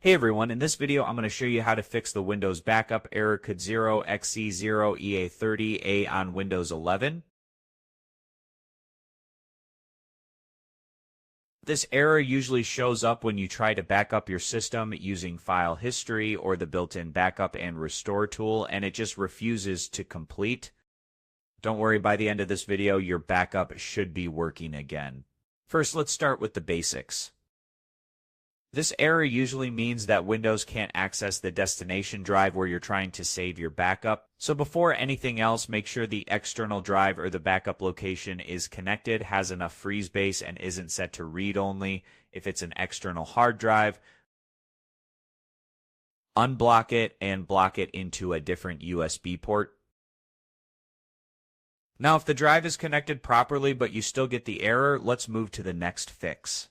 Hey everyone, in this video I'm going to show you how to fix the Windows backup error code 0xC0EA000A on Windows 11. This error usually shows up when you try to back up your system using file history or the built-in backup and restore tool, and it just refuses to complete. Don't worry, by the end of this video your backup should be working again. First, let's start with the basics. This error usually means that Windows can't access the destination drive where you're trying to save your backup. So before anything else, make sure the external drive or the backup location is connected, has enough free space, and isn't set to read-only. If it's an external hard drive, unblock it and block it into a different USB port. Now, if the drive is connected properly but you still get the error, let's move to the next fix.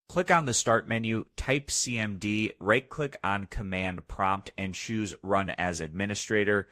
Click on the Start menu, type CMD, right-click on Command Prompt, and choose Run as Administrator.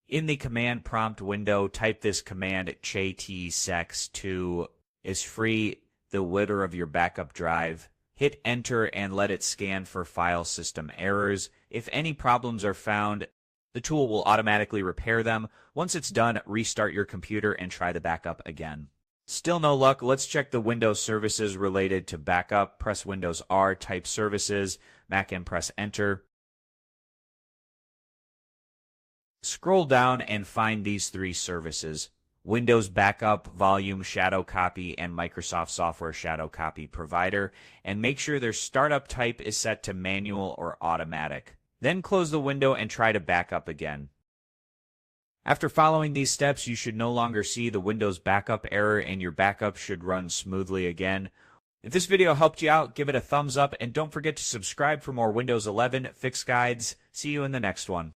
In the Command Prompt window, type this command, CHKDSK to is free the width of your backup drive. Hit Enter and let it scan for file system errors. If any problems are found, the tool will automatically repair them. Once it's done, restart your computer and try the backup again. Still no luck, let's check the Windows services related to backup. Press Windows R, type Services, Mac, and press Enter. Scroll down and find these three services: Windows Backup, Volume Shadow Copy, and Microsoft Software Shadow Copy Provider, and make sure their startup type is set to manual or automatic. Then close the window and try to back up again. After following these steps, you should no longer see the Windows backup error and your backup should run smoothly again. If this video helped you out, give it a thumbs up and don't forget to subscribe for more Windows 11 fix guides. See you in the next one.